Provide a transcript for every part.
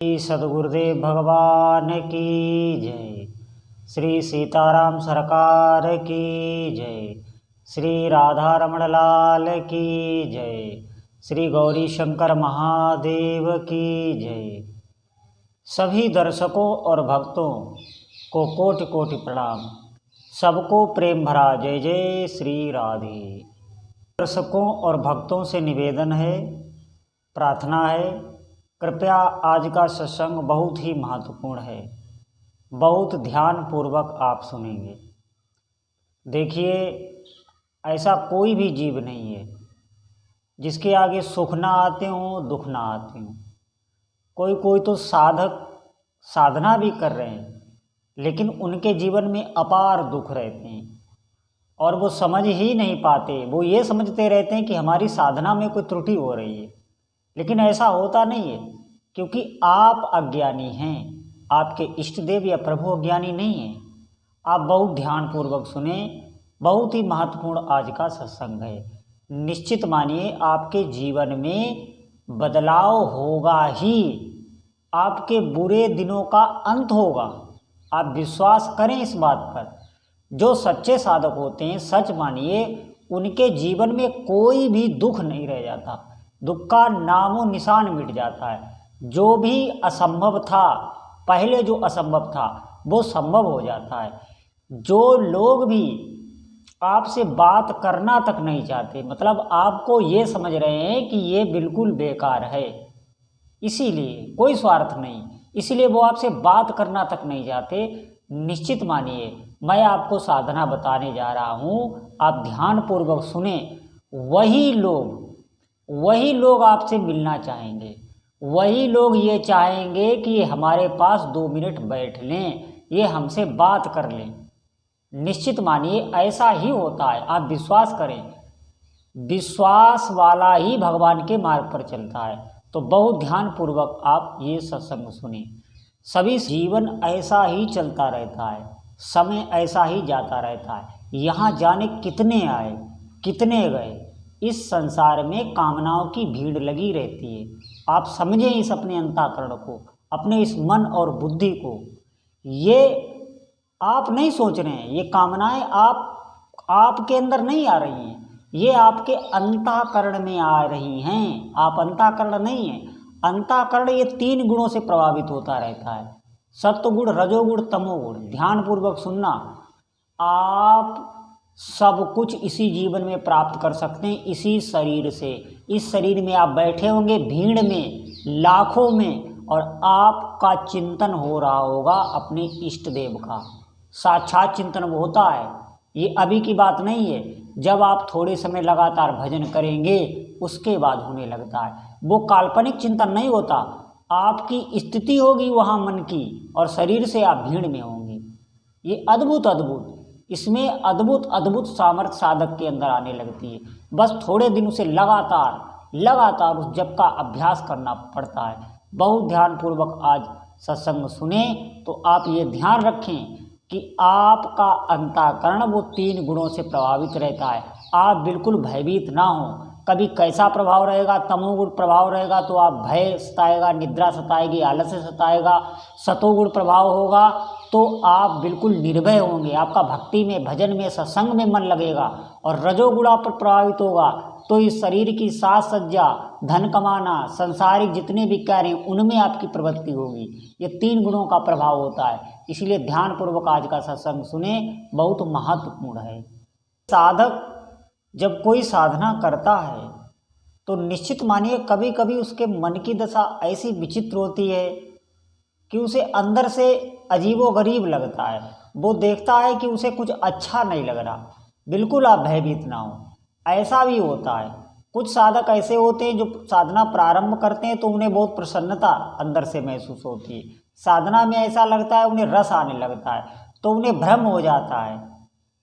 श्री सद्गुरुदेव भगवान की जय। श्री सीताराम सरकार की जय। श्री राधा रमण लाल की जय। श्री गौरी शंकर महादेव की जय। सभी दर्शकों और भक्तों को कोटि कोटि प्रणाम। सबको प्रेम भरा जय जय श्री राधे। दर्शकों और भक्तों से निवेदन है, प्रार्थना है, कृपया आज का सत्संग बहुत ही महत्वपूर्ण है, बहुत ध्यान पूर्वक आप सुनेंगे। देखिए, ऐसा कोई भी जीव नहीं है जिसके आगे सुख ना आते हों, दुख ना आते हों। कोई कोई तो साधक साधना भी कर रहे हैं, लेकिन उनके जीवन में अपार दुख रहते हैं और वो समझ ही नहीं पाते। वो ये समझते रहते हैं कि हमारी साधना में कोई त्रुटि हो रही है, लेकिन ऐसा होता नहीं है, क्योंकि आप अज्ञानी हैं। आपके इष्ट देव या प्रभु अज्ञानी नहीं हैं। आप बहुत ध्यानपूर्वक सुने, बहुत ही महत्वपूर्ण आज का सत्संग है। निश्चित मानिए आपके जीवन में बदलाव होगा ही, आपके बुरे दिनों का अंत होगा। आप विश्वास करें इस बात पर। जो सच्चे साधक होते हैं, सच मानिए, उनके जीवन में कोई भी दुख नहीं रह जाता। दुख का नामो निशान मिट जाता है। जो भी असंभव था, पहले जो असंभव था वो संभव हो जाता है। जो लोग भी आपसे बात करना तक नहीं चाहते, मतलब आपको ये समझ रहे हैं कि ये बिल्कुल बेकार है, इसीलिए कोई स्वार्थ नहीं, इसीलिए वो आपसे बात करना तक नहीं चाहते। निश्चित मानिए, मैं आपको साधना बताने जा रहा हूँ, आप ध्यानपूर्वक सुने। वही लोग आपसे मिलना चाहेंगे। वही लोग ये चाहेंगे कि हमारे पास 2 मिनट बैठ लें, ये हमसे बात कर लें। निश्चित मानिए ऐसा ही होता है। आप विश्वास करें, विश्वास वाला ही भगवान के मार्ग पर चलता है। तो बहुत ध्यानपूर्वक आप ये सत्संग सुने। सभी जीवन ऐसा ही चलता रहता है, समय ऐसा ही जाता रहता है। यहाँ जाने कितने आए, कितने गए। इस संसार में कामनाओं की भीड़ लगी रहती है। आप समझें इस अपने अंतःकरण को, अपने इस मन और बुद्धि को। ये आप नहीं सोच रहे हैं, ये कामनाएं आपके अंदर नहीं आ रही हैं, ये आपके अंतःकरण में आ रही हैं। आप अंतःकरण नहीं हैं। अंतःकरण ये 3 गुणों से प्रभावित होता रहता है, सत्वगुण, रजोगुण, तमोगुण। ध्यानपूर्वक सुनना। आप सब कुछ इसी जीवन में प्राप्त कर सकते हैं, इसी शरीर से। इस शरीर में आप बैठे होंगे भीड़ में, लाखों में, और आपका चिंतन हो रहा होगा अपने इष्ट देव का। साक्षात चिंतन वो होता है, ये अभी की बात नहीं है। जब आप थोड़े समय लगातार भजन करेंगे उसके बाद होने लगता है। वो काल्पनिक चिंतन नहीं होता। आपकी स्थिति होगी वहाँ मन की, और शरीर से आप भीड़ में होंगे। ये अद्भुत, इसमें अद्भुत सामर्थ्य साधक के अंदर आने लगती है। बस थोड़े दिन उसे लगातार उस जप का अभ्यास करना पड़ता है। बहुत ध्यानपूर्वक आज सत्संग सुने तो आप ये ध्यान रखें कि आपका अंतःकरण वो 3 गुणों से प्रभावित रहता है। आप बिल्कुल भयभीत ना हो। कभी कैसा प्रभाव रहेगा? तमोगुण प्रभाव रहेगा तो आप भय सताएगा, निद्रा सताएगी, आलस्य सताएगा। सतोगुण प्रभाव होगा तो आप बिल्कुल निर्भय होंगे, आपका भक्ति में, भजन में, सत्संग में मन लगेगा। और रजोगुण आप पर प्रभावित होगा तो इस शरीर की साज सज्जा, धन कमाना, संसारिक जितने भी कार्य हैं उनमें आपकी प्रवृत्ति होगी। ये 3 गुणों का प्रभाव होता है। इसलिए ध्यानपूर्वक आज का सत्संग सुने, बहुत महत्वपूर्ण है। साधक जब कोई साधना करता है तो निश्चित मानिए कभी कभी उसके मन की दशा ऐसी विचित्र होती है कि उसे अंदर से अजीबोगरीब लगता है। वो देखता है कि उसे कुछ अच्छा नहीं लग रहा। बिल्कुल आप भयभीत ना हो, ऐसा भी होता है। कुछ साधक ऐसे होते हैं जो साधना प्रारंभ करते हैं तो उन्हें बहुत प्रसन्नता अंदर से महसूस होती है। साधना में ऐसा लगता है, उन्हें रस आने लगता है, तो उन्हें भ्रम हो जाता है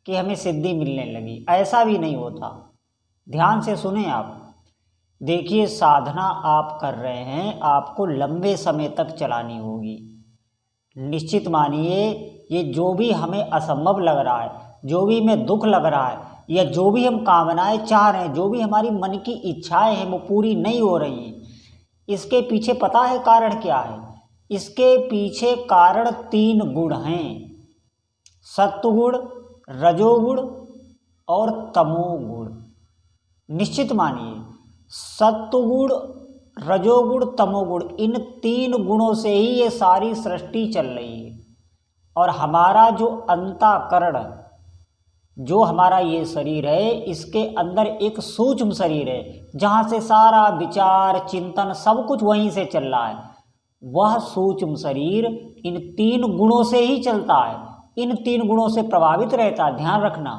कि हमें सिद्धि मिलने लगी। ऐसा भी नहीं होता। ध्यान से सुने आप। देखिए, साधना आप कर रहे हैं, आपको लंबे समय तक चलानी होगी। निश्चित मानिए, ये जो भी हमें असंभव लग रहा है, जो भी हमें दुख लग रहा है, या जो भी हम कामनाएं चाह रहे हैं, जो भी हमारी मन की इच्छाएं हैं वो पूरी नहीं हो रही हैं, इसके पीछे पता है कारण क्या है? इसके पीछे कारण 3 गुण हैं, सत्वगुण, रजोगुण और तमोगुण। निश्चित मानिए सत्वगुण, रजोगुण, तमोगुण, इन 3 गुणों से ही ये सारी सृष्टि चल रही है। और हमारा जो अंतःकरण, जो हमारा ये शरीर है, इसके अंदर एक सूक्ष्म शरीर है जहाँ से सारा विचार, चिंतन सब कुछ वहीं से चल रहा है। वह सूक्ष्म शरीर इन 3 गुणों से ही चलता है, इन 3 गुणों से प्रभावित रहता है। ध्यान रखना,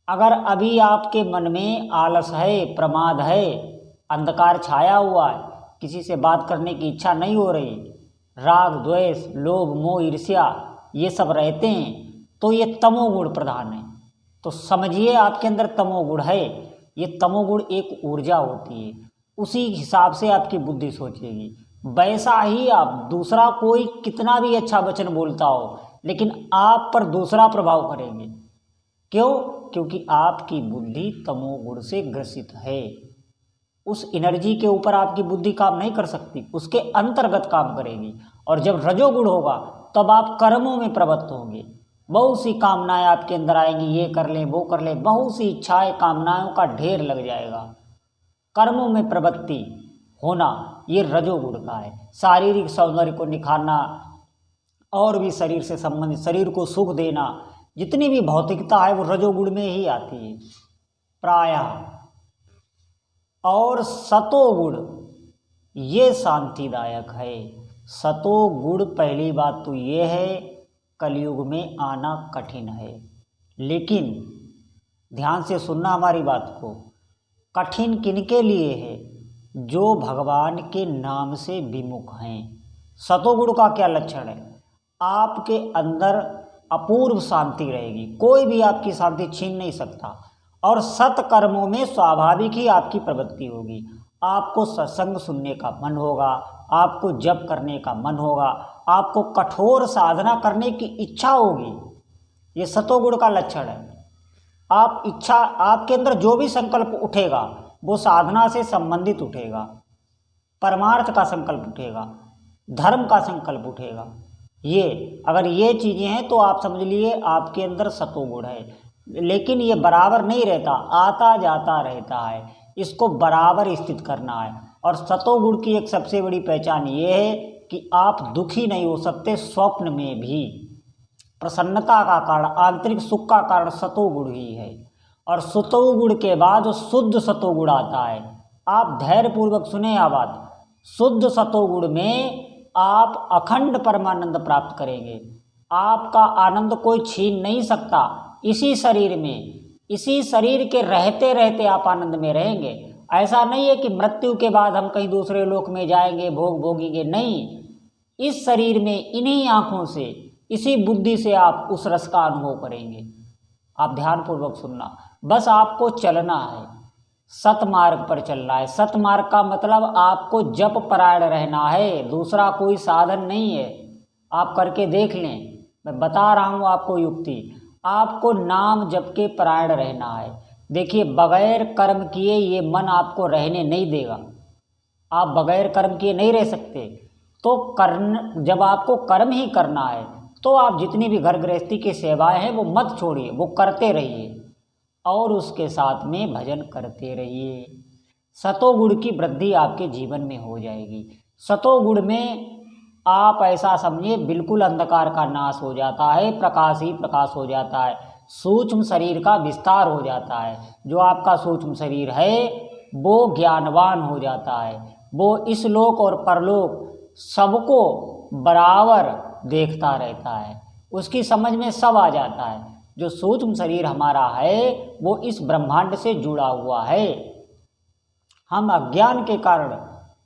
अगर अभी आपके मन में आलस है, प्रमाद है, अंधकार छाया हुआ है, किसी से बात करने की इच्छा नहीं हो रही, राग, द्वेष, लोभ, मोह, ईर्ष्या ये सब रहते हैं, तो ये तमोगुण प्रधान है। तो समझिए आपके अंदर तमोगुण है। ये तमोगुण एक ऊर्जा होती है, उसी हिसाब से आपकी बुद्धि सोचेगी। वैसा ही आप, दूसरा कोई कितना भी अच्छा वचन बोलता हो, लेकिन आप पर दूसरा प्रभाव करेंगे। क्यों? क्योंकि आपकी बुद्धि तमोगुण से ग्रसित है। उस एनर्जी के ऊपर आपकी बुद्धि काम नहीं कर सकती, उसके अंतर्गत काम करेगी। और जब रजोगुण होगा तब आप कर्मों में प्रवृत्त होंगे। बहुत सी कामनाएं आपके अंदर आएंगी, ये कर लें, वो कर लें, बहुत सी इच्छाएं, कामनाओं का ढेर लग जाएगा। कर्मों में प्रवृत्ति होना ये रजोगुण का है। शारीरिक सौंदर्य को निखारना और भी शरीर से संबंधित, शरीर को सुख देना, जितनी भी भौतिकता है वो रजोगुण में ही आती है प्रायः। और सतोगुण ये शांतिदायक है। सतोगुण, पहली बात तो ये है, कलयुग में आना कठिन है। लेकिन ध्यान से सुनना हमारी बात को, कठिन किनके लिए है? जो भगवान के नाम से विमुख हैं। सतोगुण का क्या लक्षण है? आपके अंदर अपूर्व शांति रहेगी, कोई भी आपकी शांति छीन नहीं सकता। और सत्कर्मों में स्वाभाविक ही आपकी प्रवृत्ति होगी। आपको सत्संग सुनने का मन होगा, आपको जप करने का मन होगा, आपको कठोर साधना करने की इच्छा होगी। ये सतोगुण का लक्षण है। आप इच्छा, आपके अंदर जो भी संकल्प उठेगा वो साधना से संबंधित उठेगा, परमार्थ का संकल्प उठेगा, धर्म का संकल्प उठेगा। ये अगर ये चीज़ें हैं तो आप समझ लिए आपके अंदर सतोगुण है। लेकिन ये बराबर नहीं रहता, आता जाता रहता है, इसको बराबर स्थित करना है। और सतोगुण की एक सबसे बड़ी पहचान ये है कि आप दुखी नहीं हो सकते स्वप्न में भी। प्रसन्नता का कारण, आंतरिक सुख का कारण सतोगुण ही है। और सतोगुण के बाद शुद्ध सतोगुण आता है। आप धैर्यपूर्वक सुने यह बात, शुद्ध सतोगुण में आप अखंड परमानंद प्राप्त करेंगे। आपका आनंद कोई छीन नहीं सकता। इसी शरीर में, इसी शरीर के रहते रहते आप आनंद में रहेंगे। ऐसा नहीं है कि मृत्यु के बाद हम कहीं दूसरे लोक में जाएंगे, भोग भोगेंगे, नहीं। इस शरीर में इन्हीं आँखों से, इसी बुद्धि से आप उस रस का अनुभव करेंगे। आप ध्यानपूर्वक सुनना, बस आपको चलना है, सतमार्ग पर चलना है। सतमार्ग का मतलब आपको जप परायण रहना है, दूसरा कोई साधन नहीं है। आप करके देख लें, मैं बता रहा हूँ आपको युक्ति। आपको नाम जप के परायण रहना है। देखिए, बगैर कर्म किए ये मन आपको रहने नहीं देगा। आप बगैर कर्म किए नहीं रह सकते। तो कर्म, जब आपको कर्म ही करना है तो आप जितनी भी घर गृहस्थी की सेवाएं हैं वो मत छोड़िए, वो करते रहिए और उसके साथ में भजन करते रहिए। सतोगुण की वृद्धि आपके जीवन में हो जाएगी। सतोगुण में आप ऐसा समझिए बिल्कुल अंधकार का नाश हो जाता है, प्रकाश ही प्रकाश हो जाता है, सूक्ष्म शरीर का विस्तार हो जाता है। जो आपका सूक्ष्म शरीर है वो ज्ञानवान हो जाता है, वो इस लोक और परलोक सबको बराबर देखता रहता है, उसकी समझ में सब आ जाता है। जो सूक्ष्म शरीर हमारा है वो इस ब्रह्मांड से जुड़ा हुआ है। हम अज्ञान के कारण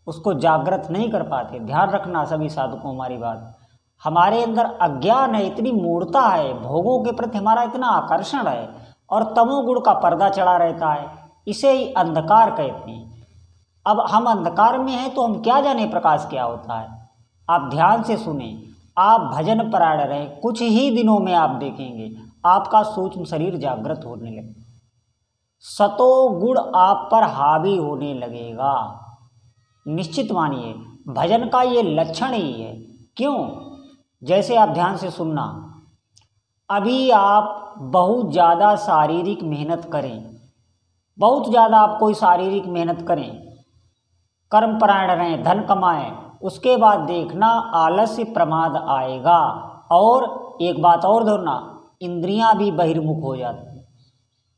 उसको जागृत नहीं कर पाते। ध्यान रखना सभी साधकों हमारी बात। हमारे अंदर अज्ञान है, इतनी मूढ़ता है, भोगों के प्रति हमारा इतना आकर्षण है और तमोगुण का पर्दा चढ़ा रहता है, इसे ही अंधकार कहते हैं। अब हम अंधकार में हैं तो हम क्या जाने प्रकाश क्या होता है। आप ध्यान से सुने, आप भजन परायण रहें, कुछ ही दिनों में आप देखेंगे आपका सूक्ष्म शरीर जागृत होने लगे, सतोगुण आप पर हावी होने लगेगा। निश्चित मानिए, भजन का ये लक्षण ही है। क्यों? जैसे आप ध्यान से सुनना, अभी आप बहुत ज़्यादा शारीरिक मेहनत करें, बहुत ज़्यादा आप कोई शारीरिक मेहनत करें, कर्म परायण रहें, धन कमाएं, उसके बाद देखना आलस्य प्रमाद आएगा। और एक बात और धरना, इंद्रियां भी बहिर्मुख हो जाती हैं।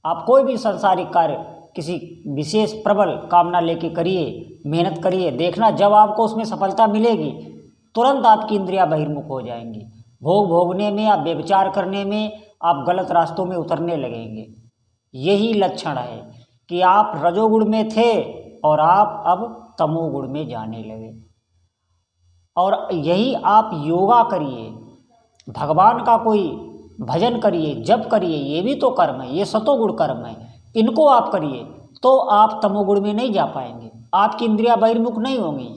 आप कोई भी सांसारिक कार्य किसी विशेष प्रबल कामना लेके करिए, मेहनत करिए, देखना जब आपको उसमें सफलता मिलेगी तुरंत आपकी इंद्रियां बहिर्मुख हो जाएंगी। भोग भोगने में, आप व्यभिचार करने में, आप गलत रास्तों में उतरने लगेंगे। यही लक्षण है कि आप रजोगुण में थे और आप अब तमोगुण में जाने लगे। और यही आप योगा करिए, भगवान का कोई भजन करिए, जप करिए, ये भी तो कर्म है, ये सतोगुण कर्म है, इनको आप करिए तो आप तमोगुण में नहीं जा पाएंगे। आपकी इंद्रियां बहिर्मुख नहीं होंगी,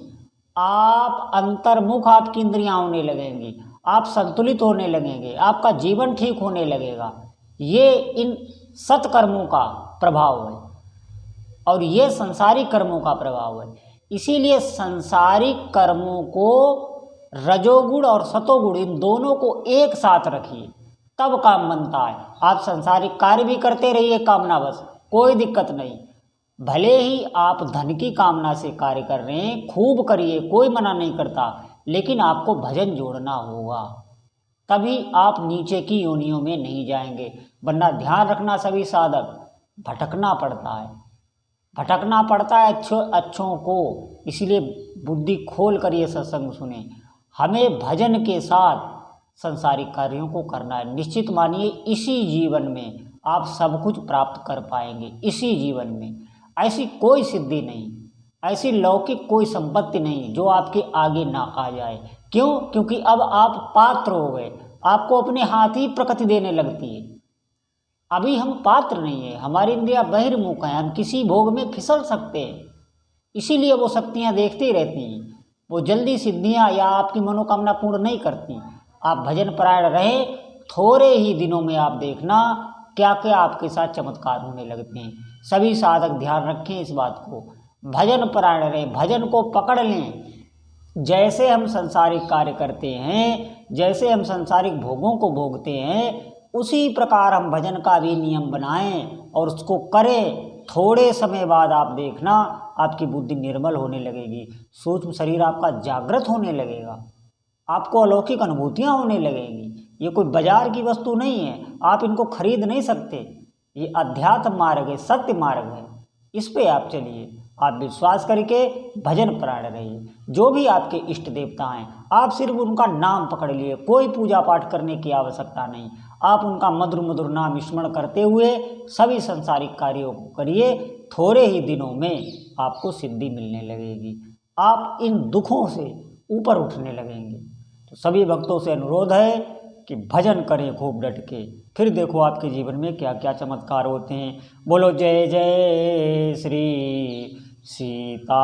आप अंतर्मुख आपकी इंद्रियां होने लगेंगी, आप संतुलित होने लगेंगे, आपका जीवन ठीक होने लगेगा। ये इन सत्कर्मों का प्रभाव है और ये संसारिक कर्मों का प्रभाव है। इसीलिए संसारिक कर्मों को, रजोगुण और सतोगुण, इन दोनों को एक साथ रखिए, तब काम बनता है। आप संसारिक कार्य भी करते रहिए कामनावश, कोई दिक्कत नहीं। भले ही आप धन की कामना से कार्य कर रहे हैं, खूब करिए, कोई मना नहीं करता, लेकिन आपको भजन जोड़ना होगा, तभी आप नीचे की योनियों में नहीं जाएंगे। वरना ध्यान रखना सभी साधक, भटकना पड़ता है, भटकना पड़ता है अच्छों को। इसीलिए बुद्धि खोल कर ये सत्संग सुने। हमें भजन के साथ संसारिक कार्यों को करना है। निश्चित मानिए इसी जीवन में आप सब कुछ प्राप्त कर पाएंगे। इसी जीवन में ऐसी कोई सिद्धि नहीं, ऐसी लौकिक कोई संपत्ति नहीं जो आपके आगे ना आ जाए। क्यों? क्योंकि अब आप पात्र हो गए, आपको अपने हाथ ही प्रकृति देने लगती है। अभी हम पात्र नहीं है, हमारी इंद्रियां बहिर्मुख हैं, हम किसी भोग में फिसल सकते हैं। इसीलिए वो शक्तियां देखती रहती हैं, वो जल्दी सिद्धियां या आपकी मनोकामना पूर्ण नहीं करती। आप भजन परायण रहे, थोड़े ही दिनों में आप देखना क्या क्या आपके साथ चमत्कार होने लगते हैं। सभी साधक ध्यान रखें इस बात को, भजन परायण रहे, भजन को पकड़ लें। जैसे हम सांसारिक कार्य करते हैं, जैसे हम सांसारिक भोगों को भोगते हैं, उसी प्रकार हम भजन का भी नियम बनाएं और उसको करें। थोड़े समय बाद आप देखना आपकी बुद्धि निर्मल होने लगेगी, सूक्ष्म शरीर आपका जागृत होने लगेगा, आपको अलौकिक अनुभूतियां होने लगेंगी। ये कोई बाजार की वस्तु नहीं है, आप इनको खरीद नहीं सकते। ये अध्यात्म मार्ग है, सत्य मार्ग है, इस पे आप चलिए। आप विश्वास करके भजन परायण रहिए। जो भी आपके इष्ट देवता हैं, आप सिर्फ उनका नाम पकड़ लिए, कोई पूजा पाठ करने की आवश्यकता नहीं। आप उनका मधुर मधुर नाम स्मरण करते हुए सभी संसारिक कार्यों को करिए। थोड़े ही दिनों में आपको सिद्धि मिलने लगेगी, आप इन दुखों से ऊपर उठने लगेंगे। तो सभी भक्तों से अनुरोध है कि भजन करें खूब डट के, फिर देखो आपके जीवन में क्या क्या चमत्कार होते हैं। बोलो जय जय श्री सीताराम।